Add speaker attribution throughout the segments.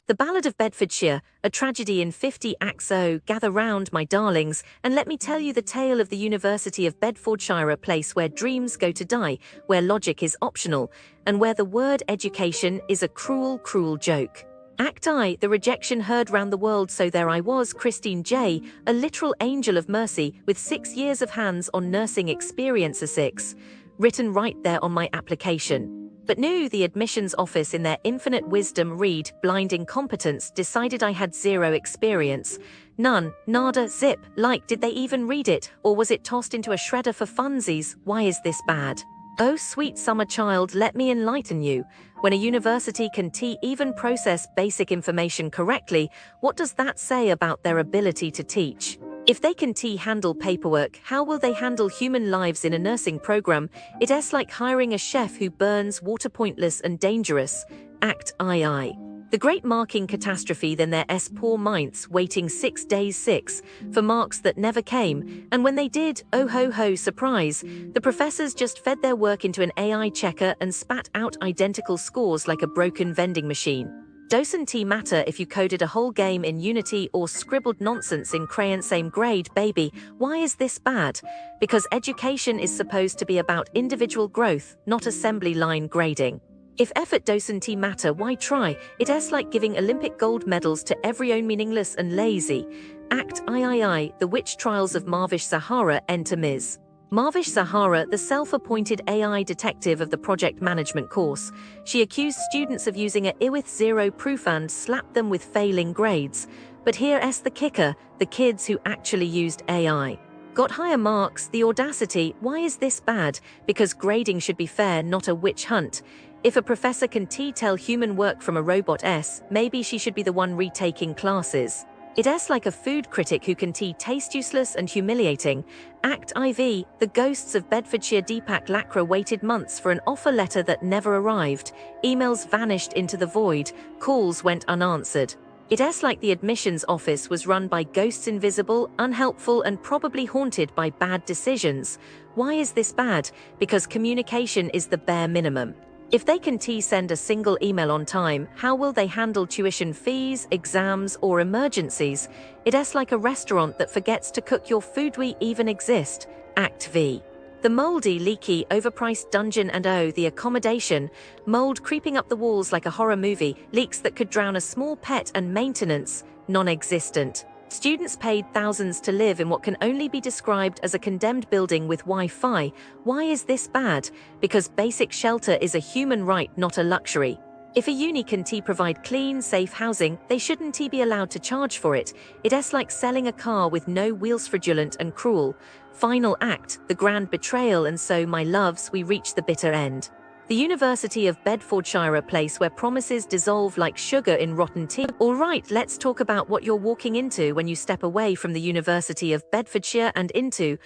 Speaker 1: The Ballad of Bedfordshire, a tragedy in 50 acts. Oh, gather round, my darlings, and let me tell you the tale of the University of Bedfordshire, a place where dreams go to die, where logic is optional, and where the word education is a cruel, cruel joke. Act I, the rejection heard round the world. So there I was, Christine J., a literal angel of mercy, with 6 years of hands-on nursing experience, a 6, written right there on my application. But knew the admissions office in their infinite wisdom, read, blind incompetence, decided I had 0 experience. None, nada, zip, like did they even read it, or was it tossed into a shredder for funsies? Why is this bad? Oh sweet summer child, let me enlighten you. When a university can even process basic information correctly, what does that say about their ability to teach? If they can handle paperwork, how will they handle human lives in a nursing program? It's like hiring a chef who burns water, pointless and dangerous. Act II. The great marking catastrophe, then their poor minds, waiting 6 days 6 for marks that never came, and when they did, oh ho ho, surprise, the professors just fed their work into an AI checker and spat out identical scores like a broken vending machine. Doesn't matter if you coded a whole game in Unity or scribbled nonsense in crayon, same grade, baby. Why is this bad? Because education is supposed to be about individual growth, not assembly line grading. If effort doesn't matter, why try? It's like giving Olympic gold medals to everyone, meaningless and lazy. Act III, the witch trials of Marvish Sahara. Enter Ms. Marvish Sahara, the self-appointed AI detective of the project management course. She accused students of using a with 0 proof and slapped them with failing grades. But here's the kicker, the kids who actually used AI got higher marks. The audacity. Why is this bad? Because grading should be fair, not a witch hunt. If a professor can tell human work from a robot, maybe she should be the one retaking classes. It's like a food critic who can taste useless and humiliating. Act IV, the ghosts of Bedfordshire. Deepak Lakra waited months for an offer letter that never arrived. Emails vanished into the void. Calls went unanswered. It's like the admissions office was run by ghosts, invisible, unhelpful, and probably haunted by bad decisions. Why is this bad? Because communication is the bare minimum. If they can send a single email on time, how will they handle tuition fees, exams, or emergencies? It's like a restaurant that forgets to cook your food. We even exist. Act V. The moldy, leaky, overpriced dungeon and the accommodation. Mold creeping up the walls like a horror movie, leaks that could drown a small pet, and maintenance, non-existent. Students paid thousands to live in what can only be described as a condemned building with Wi-Fi. Why is this bad? Because basic shelter is a human right, not a luxury. If a uni can provide clean, safe housing, they shouldn't be allowed to charge for it. It's like selling a car with no wheels, fraudulent and cruel. Final act, the grand betrayal. And so, my loves, we reach the bitter end. The University of Bedfordshire, a place where promises dissolve like sugar in rotten tea. All right, let's talk about what you're walking into when you step away from the University of Bedfordshire and into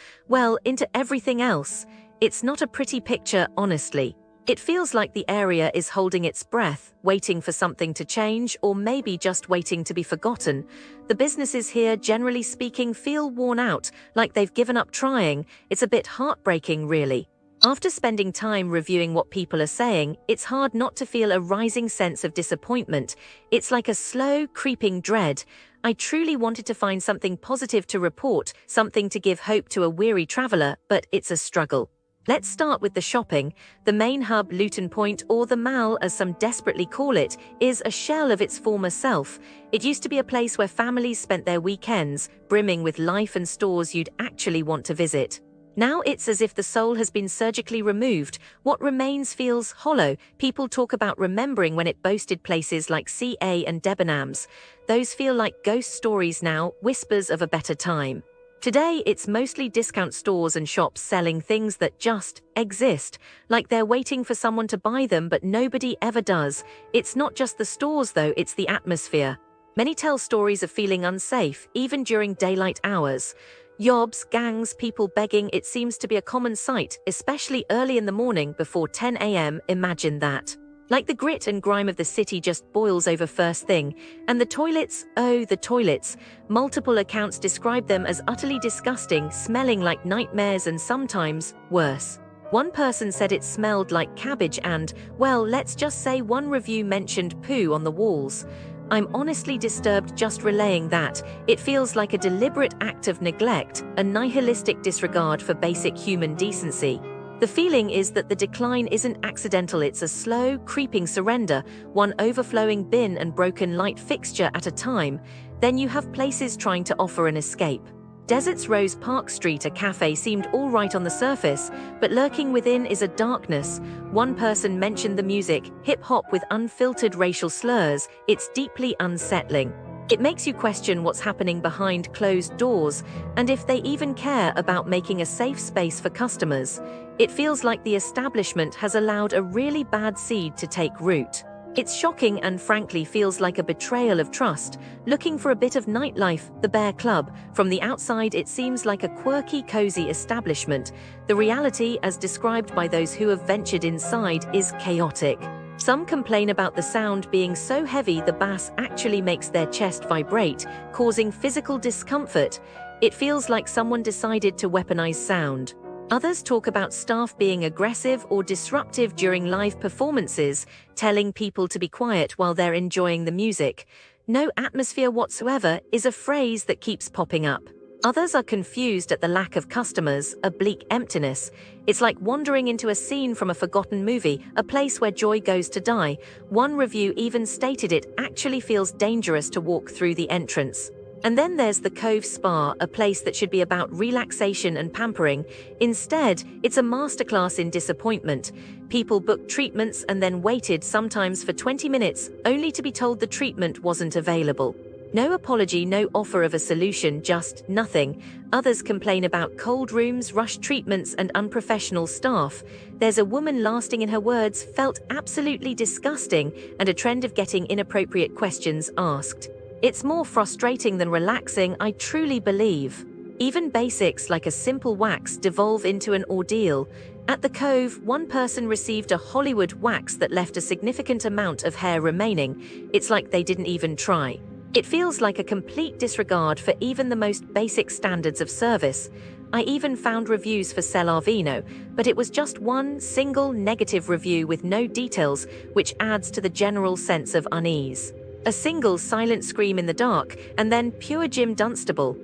Speaker 1: everything else. It's not a pretty picture, honestly. It feels like the area is holding its breath, waiting for something to change, or maybe just waiting to be forgotten. The businesses here, generally speaking, feel worn out, like they've given up trying. It's a bit heartbreaking, really. After spending time reviewing what people are saying, it's hard not to feel a rising sense of disappointment. It's like a slow, creeping dread. I truly wanted to find something positive to report, something to give hope to a weary traveller, but it's a struggle. Let's start with the shopping. The main hub, Luton Point, or the Mall as some desperately call it, is a shell of its former self. It used to be a place where families spent their weekends, brimming with life and stores you'd actually want to visit. Now it's as if the soul has been surgically removed. What remains feels hollow. People talk about remembering when it boasted places like CA and Debenhams. Those feel like ghost stories now, whispers of a better time. Today, it's mostly discount stores and shops selling things that just exist, like they're waiting for someone to buy them, but nobody ever does. It's not just the stores, though, it's the atmosphere. Many tell stories of feeling unsafe, even during daylight hours. Yobs, gangs, people begging, it seems to be a common sight, especially early in the morning before 10 a.m. Imagine that. Like the grit and grime of the city just boils over first thing. And the toilets, oh, the toilets. Multiple accounts describe them as utterly disgusting, smelling like nightmares and sometimes worse. One person said it smelled like cabbage and, well, let's just say one review mentioned poo on the walls. I'm honestly disturbed just relaying that. It feels like a deliberate act of neglect, a nihilistic disregard for basic human decency. The feeling is that the decline isn't accidental, it's a slow, creeping surrender, one overflowing bin and broken light fixture at a time. Then you have places trying to offer an escape. Desert's Rose Park Street, a cafe, seemed all right on the surface, but lurking within is a darkness. One person mentioned the music, hip-hop with unfiltered racial slurs. It's deeply unsettling. It makes you question what's happening behind closed doors, and if they even care about making a safe space for customers. It feels like the establishment has allowed a really bad seed to take root. It's shocking and frankly feels like a betrayal of trust. Looking for a bit of nightlife, the Bear Club. From the outside, it seems like a quirky, cozy establishment. The reality, as described by those who have ventured inside, is chaotic. Some complain about the sound being so heavy the bass actually makes their chest vibrate, causing physical discomfort. It feels like someone decided to weaponize sound. Others talk about staff being aggressive or disruptive during live performances, telling people to be quiet while they're enjoying the music. No atmosphere whatsoever is a phrase that keeps popping up. Others are confused at the lack of customers, a bleak emptiness. It's like wandering into a scene from a forgotten movie, a place where joy goes to die. One review even stated it actually feels dangerous to walk through the entrance. And then there's the Cove Spa, a place that should be about relaxation and pampering. Instead, it's a masterclass in disappointment. People booked treatments and then waited, sometimes for 20 minutes, only to be told the treatment wasn't available. No apology, no offer of a solution, just nothing. Others complain about cold rooms, rushed treatments, and unprofessional staff. There's a woman lasting in her words, felt absolutely disgusting, and a trend of getting inappropriate questions asked. It's more frustrating than relaxing, I truly believe. Even basics like a simple wax devolve into an ordeal. At the Cove, one person received a Hollywood wax that left a significant amount of hair remaining. It's like they didn't even try. It feels like a complete disregard for even the most basic standards of service. I even found reviews for Celarvino, but it was just one single negative review with no details, which adds to the general sense of unease. A single silent scream in the dark, and then pure Jim Dunstable.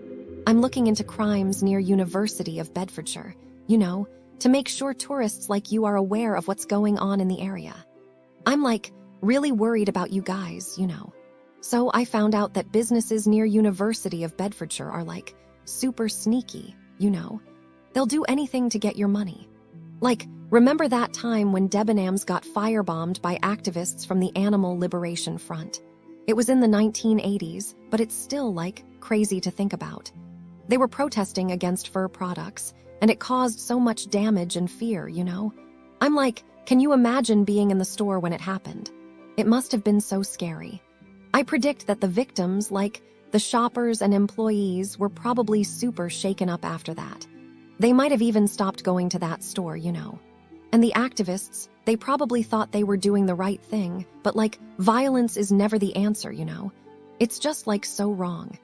Speaker 2: I'm looking into crimes near University of Bedfordshire, to make sure tourists like you are aware of what's going on in the area. I'm really worried about you guys, So I found out that businesses near University of Bedfordshire are super sneaky, They'll do anything to get your money. Remember that time when Debenhams got firebombed by activists from the Animal Liberation Front? It was in the 1980s, but it's still crazy to think about. They were protesting against fur products, and it caused so much damage and fear, I'm can you imagine being in the store when it happened? It must have been so scary. I predict that the victims, the shoppers and employees, were probably super shaken up after that. They might have even stopped going to that store, And the activists, they probably thought they were doing the right thing, but violence is never the answer, It's just so wrong.